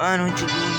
أنا جبون.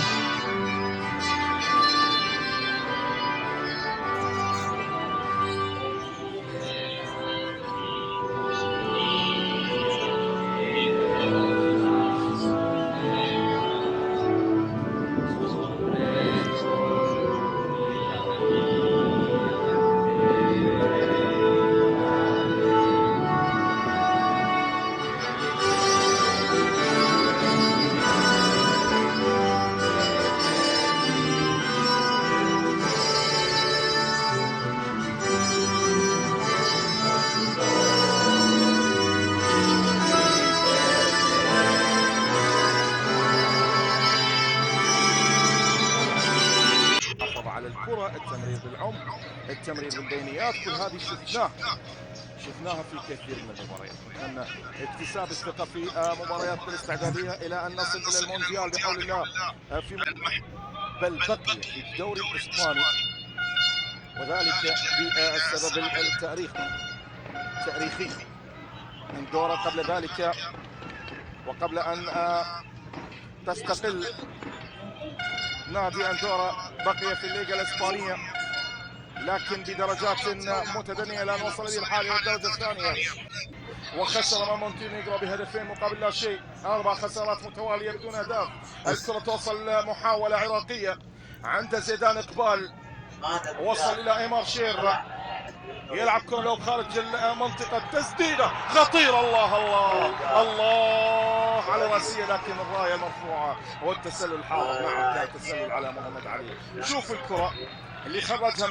حافظ على الكرة، التمرير بالعمق، التمرير بالبينيات، كل هذه شفناها في كثير من المباريات. نتمنى اكتساب الثقة في مبارياتنا الاستعدادية إلى أن نصل إلى المونديال بحول الله في بل بقي في الدوري الإسباني، وذلك بسبب التاريخي اندورا قبل ذلك، وقبل أن تستقل نادي اندورا بقي في الليغا الإسبانية لكن بدرجات متدنية لأن وصل به الحال إلى الدرجة الثانية، وخسر من مونتينيغرو بهدفين مقابل لا شيء، 4 خسارات متوالية بدون أهداف. الكرة توصل محاولة عراقية عند زيدان إقبال، وصل إلى إيمار شير، يلعب كرة لو خارج المنطقة، تسديدة خطيرة، الله الله الله على راسية، لكن الراية مرفوعة والتسلل حاضر. نعم كان تسلل على محمد علي. شوف الكرة اللي خرجها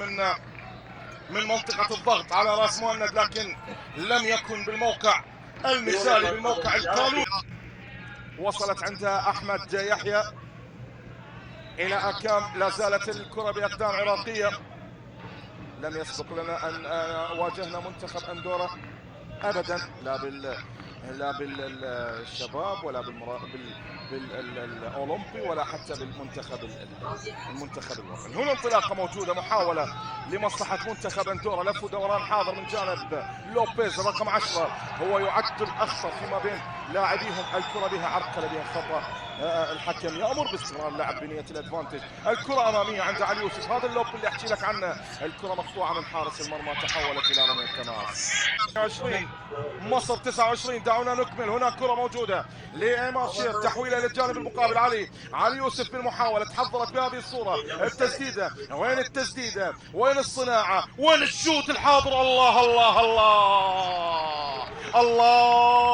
من منطقة الضغط على راس مهند، لكن لم يكن بالموقع المثالي، بالموقع القانوني. وصلت عند أحمد يحيى إلى أكام، لا زالت الكرة بأقدام عراقية. لم يسبق لنا أن واجهنا منتخب أندورا أبدا، لا بالشباب ولا بالأولمبي ولا حتى بالمنتخب الوطني. هنا انطلاقة موجودة، محاولة لمصلحة منتخب أندورا، لف ودوران حاضر من جانب لوبيز رقم 10، هو يعدل أخطر فيما بين لاعبيهم، الكرة بها عرقلة، بها خطأ، الحكم يأمر باستمرار اللاعب بنية الادفانتج. الكرة أمامية عند علي يوسف، هذا اللوب اللي أحكي لك عنه، الكرة مقطوعة من حارس المرمى، تحولت إلى رمية تماس. 20 مصر 29. دعونا نكمل. هنا كرة موجودة لإيمار شير، تحويلة للجانب المقابل، علي يوسف بالمحاولة، تحضرت بهذه الصورة، التسديدة، وين التسديدة، وين الصناعة، وين الشوت الحاضر، الله الله الله الله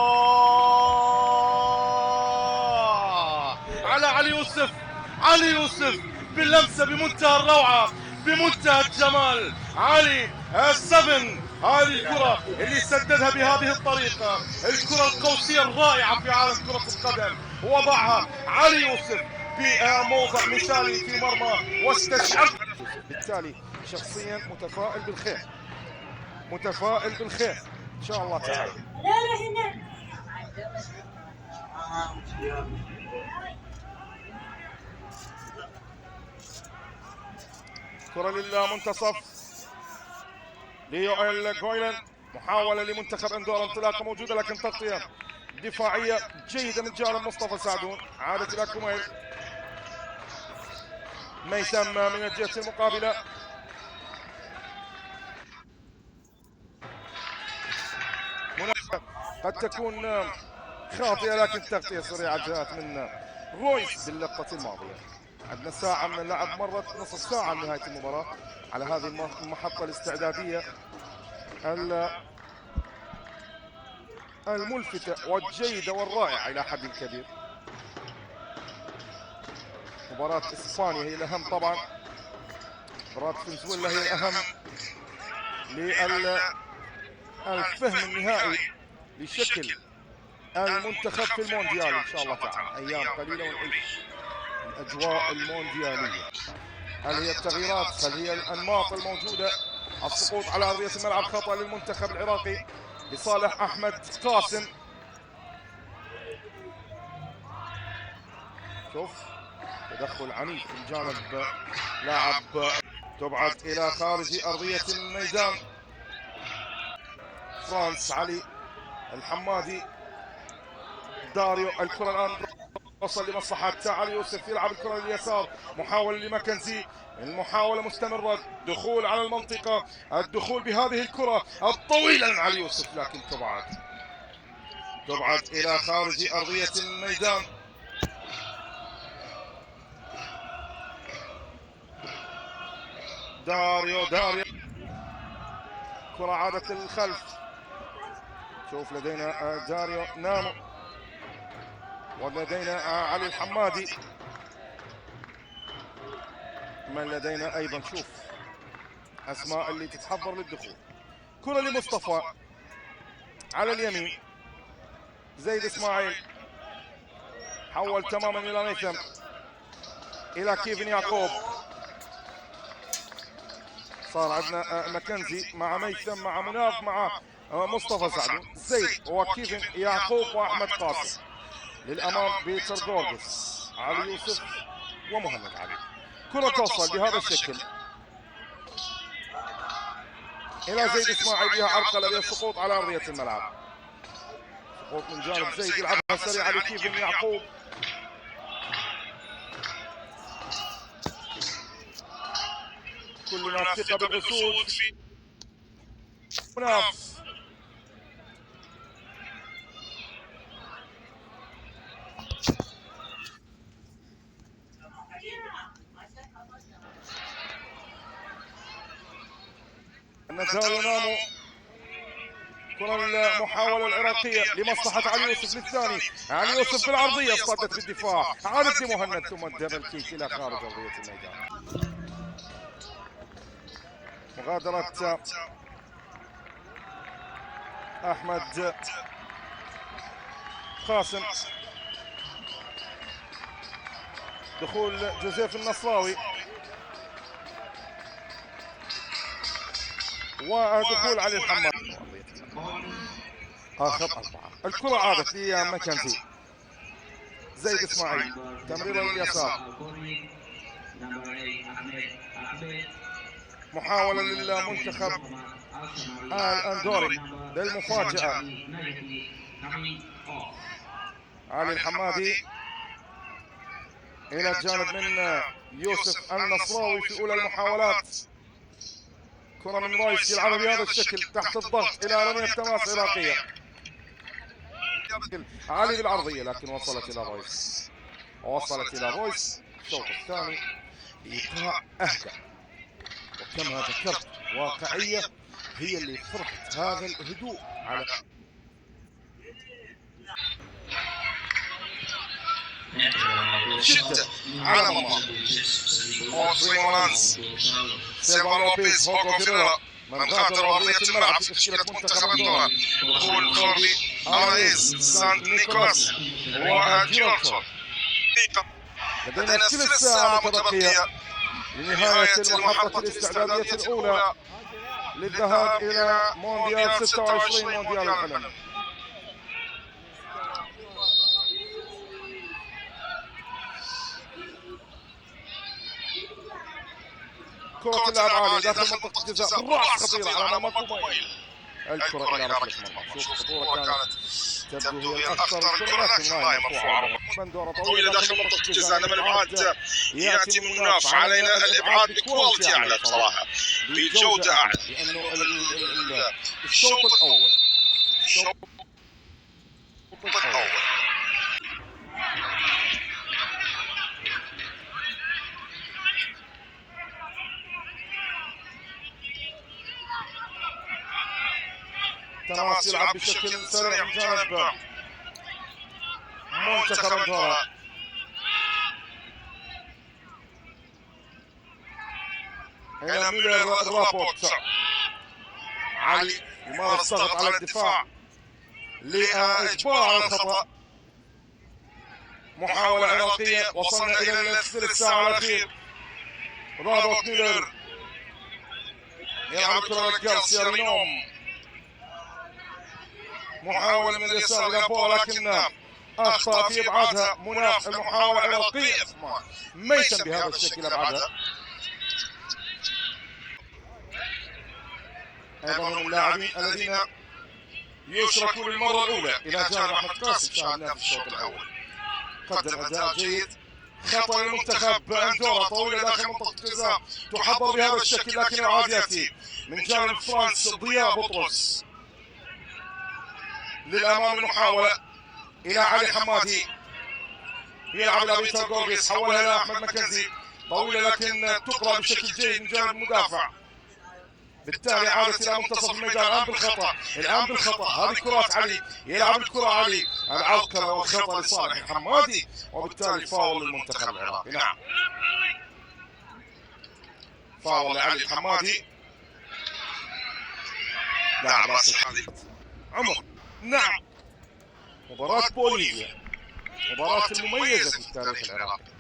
على علي يوسف باللمسة بمنتهى الروعة، بمنتهى الجمال. علي السفن، هذه الكرة اللي سددها بهذه الطريقة، الكرة القوسية الرائعة في عالم كرة القدم، وضعها علي يوسف بموضع مثالي في مرمى واستشعر. بالتالي شخصيا متفائل بالخير ان شاء الله تعالى. كرة للمنتصف ليوئيل جويلن، محاولة لمنتخب اندورا، انطلاقة موجودة لكن تغطية دفاعية جيدة من جانب مصطفى سعدون. عادت إلى كوميل، ميثم من الجهة المقابلة، قد تكون خاطئة لكن تغطية سريعة جاءت من رويس باللقطة الماضية. عندنا ساعة من اللعب، مرت نصف ساعة من نهاية المباراة على هذه المحطة الاستعدادية الملفتة والجيدة والرائعة إلى حد كبير. مباراة إسبانيا هي الأهم طبعا، مباراة فنزويلا هي الأهم للفهم النهائي لشكل المنتخب في المونديال إن شاء الله تعالى. أيام قليلة ونعيش الأجواء المونديالية. هل هي التغييرات، هل هي الأنماط الموجودة؟ السقوط على أرضية الملعب، خطأ للمنتخب العراقي لصالح أحمد قاسم. شوف تدخل عنيف من جانب لاعب، تبعد إلى خارج أرضية الميدان. فرانس علي الحمادي، داريو، الكرة الآن وصل لمصلحة علي يوسف، يلعب الكرة لليسار، محاولة لماكنزي، المحاولة مستمرة، دخول على المنطقة، الدخول بهذه الكرة الطويلة من علي يوسف، لكن تبعد إلى خارج أرضية الميدان. داريو كرة عادت للخلف، شوف لدينا داريو نامو، ولدينا علي الحمادي، من لدينا أيضا شوف أسماء اللي تتحضر للدخول. كرة لمصطفى على اليمين، زيد إسماعيل حول تماما إلى ميثم، إلى كيفن يعقوب، صار عندنا ماكنزي مع ميثم مع مناف مع مصطفى سعد، زيد وكيفن يعقوب وأحمد قاسم، للأمام بيتر جورجس، علي يوسف ومهند علي. كرة توصل بهذا الشكل إلى زيد إسماعيل، بها عرقلة، بها سقوط على أرضية الملعب، سقوط من جانب زيد، يلعبها سريعة لكيفن يعقوب، كلنا ثقة بالأسود. مناف النزار نامو، كرة المحاولة العراقية لمصلحة علي يوسف للثاني، علي يوسف في العرضية، اصطدت بالدفاع، عادت لمهند، ثم الدبل كيك إلى خارج أرضية الميدان. مغادرة أحمد قاسم، دخول جوزيف النصراوي، ودخول علي الحماد، آخر 4. الكرة عادت لماكنزي، زيد إسماعيل، تمريرة لليسار، محاولة للمنتخب الأندوري للمفاجأة، علي الحمادي إلى الجانب من يوسف النصراوي في أولى المحاولات، كرة من رايس يلعبها بهذا الشكل تحت الضغط إلى رمية تماس عراقية، علي بالعرضية، لكن وصلت إلى رويس. الشوط الثاني بإيقاع أهدى، وكما ذكرت واقعية هي اللي فرضت هذا الهدوء على شدة على مرمى أوتري مولانس، سيلفان لوبيز، هوكو فيريرا، من غادر أرضية الملعب في تشكيلة منتخب أندورا، دخول خوربي أريز، سان نيكولاس وجيرالتو. لدينا ثلث ساعة متبقية لنهاية المحطة الاستعدادية الأولى للذهاب إلى مونديال 26 مونديال العالم. كرة اللعب عالية داخل منطقة الجزاء، بالراس خطيرة على مرمى كوبايل، الكرة إلى ركلة مرمى، شوف الخطورة كانت تبدو هي الأخطر، الكرة لكن راية مرفوعة، بندورة طويلة داخل منطقة الجزاء، إنما الإبعاد يأتي من مناف، علينا الإبعاد بكواليتي أعلى بصراحة، بجودة أعلى، لأنه الشوط الأول تماس يلعب بشكل سريع من جانب منتخب أندورا، إلى ميلر رابورت، علي يمارس ضغط على الدفاع لإجبار على الخطأ، محاولة عراقية، وصلنا إلى الثلث ساعة الأخير، رابورت ميلر يلعب الكرة لجارسيا رينوم، محاولة من اليسار إلى بول، لكن أخطأ في إبعادها مناف، المحاولة عراقية، ميثم بهذا الشكل أبعدها، أيضا من اللاعبين الذين يشركوا للمرة الأولى إلى جانب أحمد قاسم، شاهدناه في الشوط الأول. يقدم اداء جيد. خطأ لمنتخب اندورا، طويله داخل منطقه الجزاء تحضر بهذا الشكل، لكن العاد ياتي من جانب فرانس ضياء بطرس للامام. المحاوله الى علي حمادي، يلعب الى بيتر جورجيس، حولها الى احمد مكنزي، طويله لكن تقرا بشكل جيد من جانب المدافع. بالتالي عادت الى منتصف الميدان. الان بالخطا هذه كرات علي، يلعب الكره علي، العرقله والخطا لصالح الحمادي، وبالتالي فاول للمنتخب العراقي. نعم، فاول لعلي الحمادي لاعب راس الحديد. عمر، نعم، مباراة بوليفيا، مباراة المميزة في التاريخ العراقي،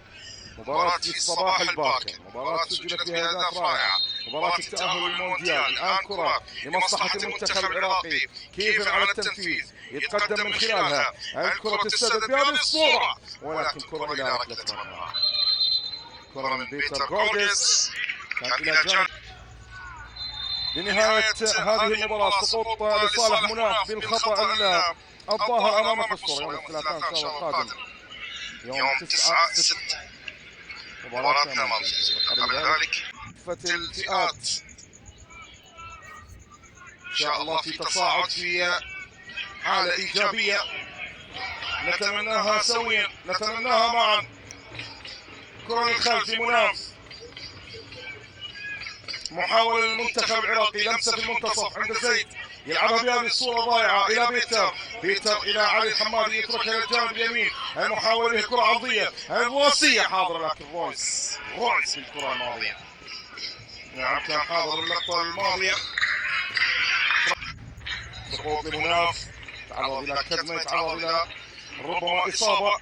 مباراة في الصباح الباكر، مباراة سجلت فيها أهداف رائعة، مباراة التأهل للمونديال. الآن كرة لمصلحة المنتخب العراقي، كيف على التنفيذ يتقدم من خلالها، الكرة تستهدف بهذه الصورة، ولكن كرة إلى ركلة مرمى. كرة من بيتر جورجيس كان إلى جانب. لنهاية هذه المباراة سقوط لصالح مناف بالخطأ الظاهر أمامك في الصورة. يوم الثلاثاء إن شاء الله القادم، يوم 9/6 مباراتنا مع قبل ذلك الفئات ان شاء الله في تصاعد، في حالة ايجابية نتمناها سويا، نتمناها معا. كرة الخلفي مناف، محاولة للمنتخب العراقي، لمسة في المنتصف عند زيد، يلعبها بهذه الصورة ضائعة إلى بيتر إلى علي الحمادي، يتركها للجانب اليمين. المحاولة به كرة عرضية، الرواسية حاضرة، لكن رويس في الكرة الماضية. نعم، كان حاضر اللقطة الماضية. سقوط لمناف، تعرض إلى كدمة، تعرض إلى ربما إصابة.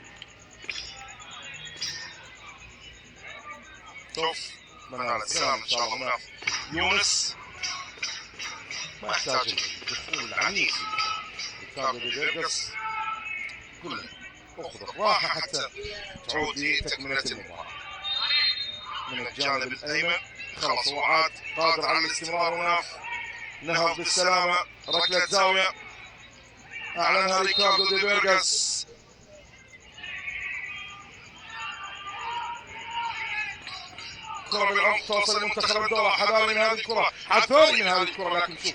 شوف من على السلام إن شاء الله مناف. يونس ما يحتاج الدخول العنيف كارلو دي بيرغس، كله اخذ الراحة حتى تعود لتكملة المباراة. من الجانب الأيمن خلاص هو عاد قادر على الاستمرار. مناف نهض بالسلامة، ركلة زاوية أعلنها ريكاردو دي بيرغس. كرة بالعمق توصل لمنتخب الدورة، حذاري من هذه الكرة، لكن شوف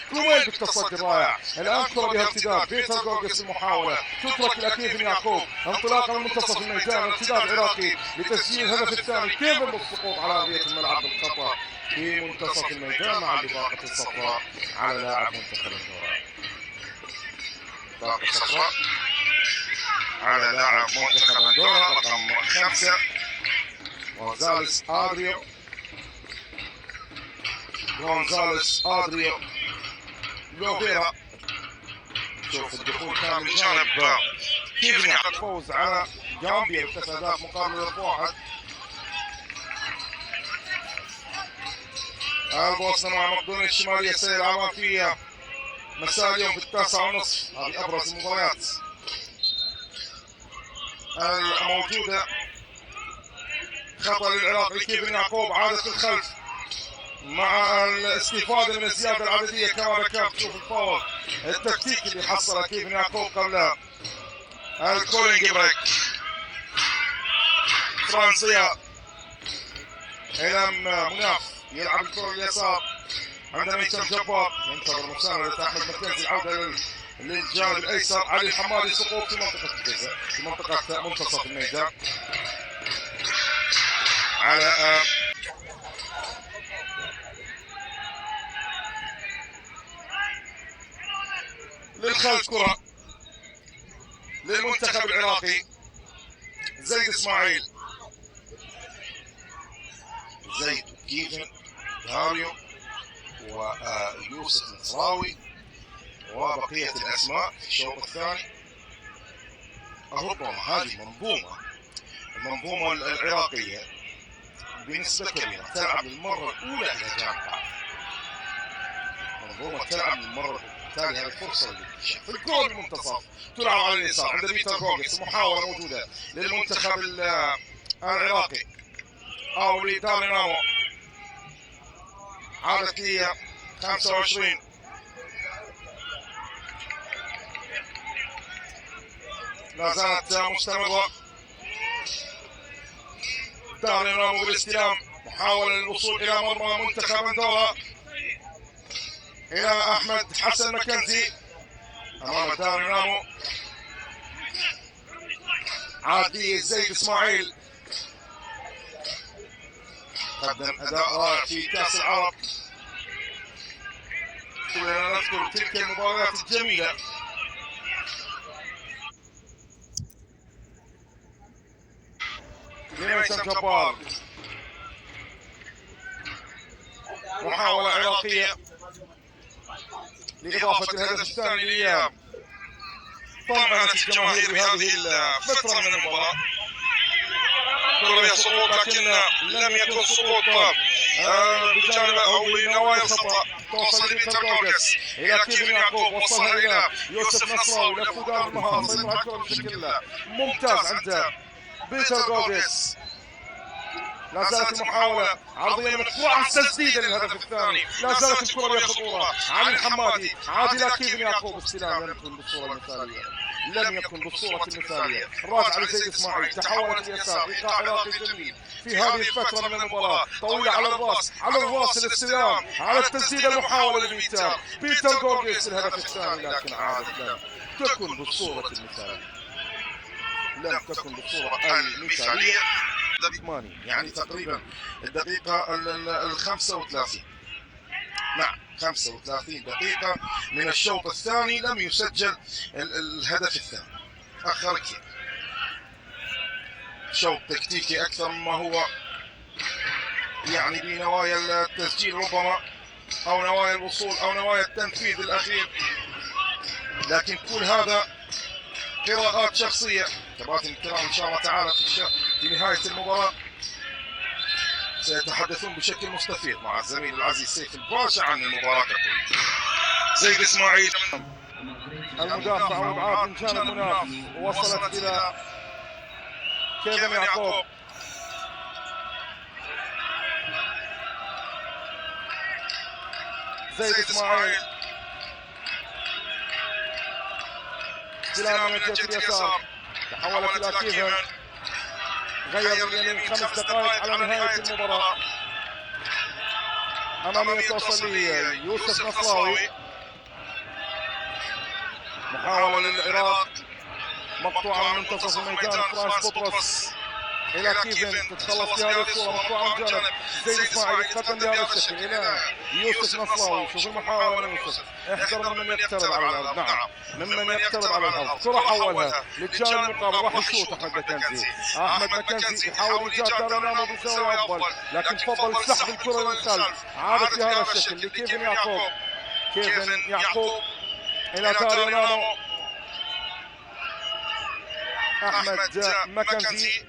كوميل بالتصدي الرائع. الآن كرة بها ارتداد، بيتر جورجيس المحاولة تترك لأكيف يعقوب، انطلاقا من منتصف الميدان، ارتداد عراقي لتسجيل الهدف الثاني. كيف بالسقوط على أرضية الملعب بالخطأ في منتصف الميدان مع البطاقة الصفراء على لاعب منتخب الدورة. بطاقة صفراء على لاعب منتخب الدورة رقم 5 غونزاليس ادريو لوفيرا. شوف الدخول كان من جانب كيف يحقق فوز على جامبيا ب3 أهداف مقابل 1. البوسنة مع مقدونيا الشمالية سيلعبها في مساء اليوم في 9:30. هذه أبرز المباريات الموجودة. خطأ للعراق لكيف يعقوب، عادة الخلف مع الاستفادة من الزيادة العددية كما ذكرت. شوف الفاول التكتيكي اللي حصل كيف يعقوب قبل الكولينج بريك. فرنسيا إلى مناف، يلعب الكرة اليسار عند ميتم جبار، ينتظر مساندة أحمد مكنزي، العودة للجانب الأيسر. علي الحمادي سقوط في منطقة الجزاء، في منطقة منتصف الميدان على للخلف. كرة للمنتخب العراقي، زيد اسماعيل، زيد كيفن داريو ويوسف النصراوي وبقية الأسماء في الشوط الثاني. ربما هذه المنظومة العراقية بنسبة كبيرة تلعب للمرة الأولى إلى جانب منظومة تلعب للمرة الأولى. بالتالي هذه فرصة للاكتشاف. الكرة بالمنتصف تلعب على اليسار عند بيتر جورجيس، محاولة موجودة للمنتخب العراقي أو لدارينامو، عادت لي 25. لا زالت مستمرة. دار رامو بالاستلام، محاولة للوصول إلى مرمى منتخب أندورا، إلى أحمد حسن مكنزي أمام دار رامو. عادي زيد إسماعيل قدم أداء رائع في كأس العرب. كلنا نذكر تلك المباريات الجميلة. لميسم جبار، محاولة عراقية لإضافة الهدف الثاني للإياب. طمأنت الجماهير بهذه الفترة من المباراة. كرة فيها سقوط لكن لم يكن سقوط بجانب أو بنوايا الخطأ. توصل بيتر جورجس إلى كيفن يعقوب، وصلها إلى يوسف نصراوي، لف ودار المهارة، سيطر على الكرة بشكل ممتاز عند بيتر جورجس. لا زالت المحاولة عرضية مدفوعة تسديدا للهدف الثاني. لا زالت الكرة بها خطورة. علي الحمادي، عادل كيفن يعقوب، استلام لم يكن بالصورة المثالية، لم يكن بالصورة المثالية. راجع لزيد إسماعيل، تحولت اليسار، إيقاع عراقي جميل في هذه الفترة من المباراة. طويلة على الراس، على الراس الاستلام، على التسديد المحاولة لبيتر جورجيس الهدف الثاني، لكن عادت لم تكن بالصورة المثالية، لم تكن بالصورة المثالية. يعني تقريبا الدقيقة ال 35، نعم 35 دقيقة من الشوط الثاني لم يسجل الهدف الثاني. أخر كثير، شوط تكتيكي أكثر مما هو يعني بنوايا التسجيل ربما، أو نوايا الوصول، أو نوايا التنفيذ الأخير. لكن كل هذا قراءات شخصية. كباتن الكرام إن شاء الله تعالى في نهاية المباراة سيتحدثون بشكل مستفيض مع الزميل العزيز سيف الباشا عن المباراة. زيد إسماعيل المدافع وابعاد من جانب مناف، وصلت إلى كيفن يعقوب. زيد إسماعيل استلام من الجهة اليسار، تحولت إلى كيفن، غير اليمين 5 دقائق على نهاية المباراة. أمامية توصل ليوسف نصراوي، محاولة للعراق مقطوعة من منتصف الميدان. فرانس بطرس إلى كيفن، تتخلص بهذه الصورة، مقطوعة من جانب زيد إسماعيل، يتقدم بهذا الشكل إلى يوسف نصراوي. شوف المحاولة من يوسف، احذر ممن يقترب على الأرض، نعم ممن يقترب على الأرض. كرة حولها للجانب المقابل، راح يشوط أحمد مكنزي. أحمد مكنزي يحاول إيجاد دار رامو بزاوية أفضل، لكن فضل سحب الكرة للخلف. عادت بهذا الشكل لكيفن يعقوب، كيفن يعقوب إلى دار رامو. أحمد مكنزي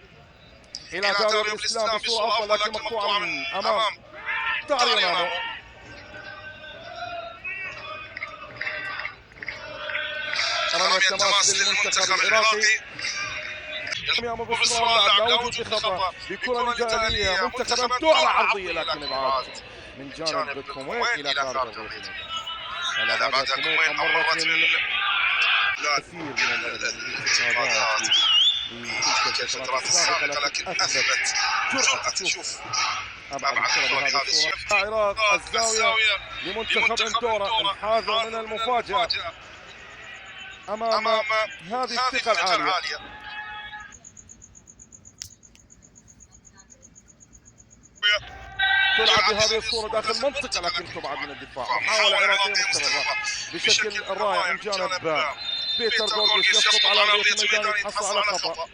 إلى دار الإسلام بصورة أفضل، لكن مقطوعة من أمام دار رامو. رمية تماس للمنتخب العراقي. يامر باصرار اللاعب، لا وجود لخطأ بكرة نجائية. منتخب أندورا عرضية، لكن إبعاد من جانب الكويت إلى خارج الغرفة. هلا بعد الكويت مرت من كثير من الاتصالات في الفترات السابقة، لكن أثبت جرأة. شوف أبعد هذه الصورة. العراق الزاوية لمنتخب أندورا، الحاذر من المفاجأة أمام هذه الثقة العالية. تلعب بهذه الصورة داخل منطقة، لكن تبعد من الدفاع. محاولة عراقية مستمرة بشكل رائع من جانب بيتر جورجيس، يسقط على أرضية الميدان، يتحصل على خطأ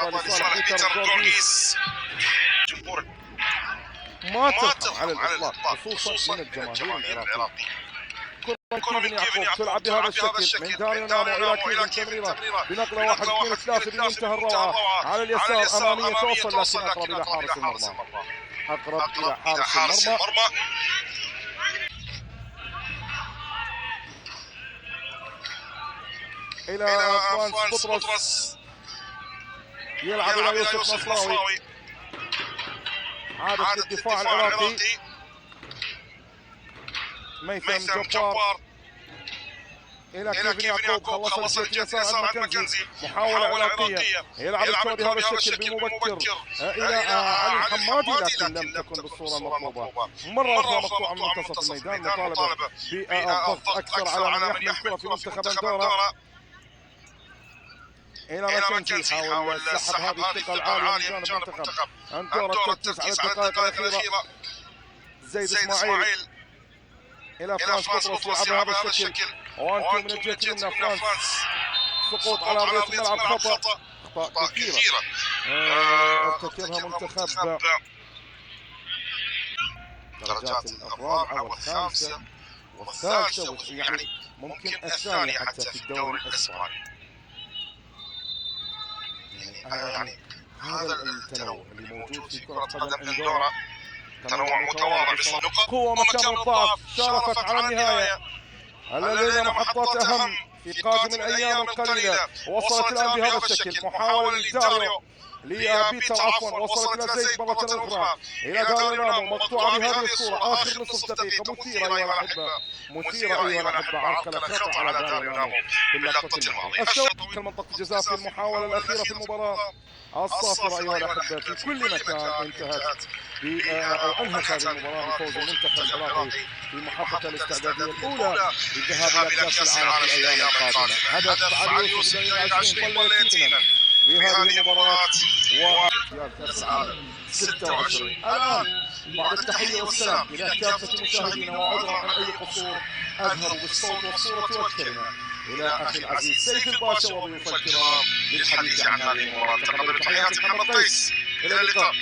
لصالح بيتر جورجيس. ما تفهم على الإطلاق، خصوصا من الجماهير العراقية. كيفن يعقوب تلعب بهذا الشكل من دار رامو إلى كيفن، تمريرة بنقلة 1 2 3 بمنتهى الروعة على اليسار. أمامية توصل، لكن أقرب إلى حارس المرمى، أقرب إلى حارس المرمى. إلى فرانس بطرس، يلعب إلى يوسف نصراوي. عادت للدفاع العراقي. ميثم جبار الى كيفن يعقوب، خلص الجهه اليسار عند ماكنزي، محاوله عراقيه، يلعب الكره بهذا الشكل بمبكر الى علي الحمادي، لكن لم تكن بالصوره المطلوبه. مره اخرى مقطوعه من منتصف الميدان، مطالبه بالضغط اكثر على من يحمل الكره في منتخب اندورا. الى ماكنزي حاول سحب هذه الثقه العاليه من جانب منتخب اندورا. التركيز على الدقائق الاخيره. زيد اسماعيل الى فرانس بطرس، يلعب بهذا الشكل، وانتو من الجهه اليمنى. فرانس سقوط على ارضيه الملعب، خطا، اخطاء كثيره ارتكبها منتخب. درجات الرابعه والخامسه والثالثه، يعني ممكن الثانيه حتى في الدوري الاسباني. يعني هذا التنوع اللي موجود في كره قدم اندورا، تنوع متواضع بصنوق قوه ومكان الضعف، شارفت على النهايه. الليله محطات اهم في قادم الايام القليله، وصلت الان بهذا الشكل. محاوله لداريو لبيتر، عفوا، وصلت الى زيد مره اخرى، الى داريو رامو، مقطوعه بهذه الصوره. اخر نصف دقيقه مثيره ايها الاحبه، مثيره ايها الاحبه. عرقله خطا على داريو رامو في اللقطه الماضيه. في منطقه الجزاء في المحاوله الاخيره في المباراه الصافره ايها الاحبه في كل مكان. انتهت او انهت هذه المباراه بفوز المنتخب العراقي في محطه الاستعداديه الاولى للذهاب الى كاس العالم في الايام القادمه. هدف علي يوسف 20 ظل يتيما في هذه المباراه واختيار كاس العالم 26. الان بعد التحيه والسلام الى كافه مشاهدينا، وعذرا عن اي قصور، اذهب بالصوت والصوره والكلمه الى اخي العزيز سيف الباشا وضيوف الكرام للحديث عن هذه المباراه. تقبلوا تحياتي محمد قيس، الى اللقاء.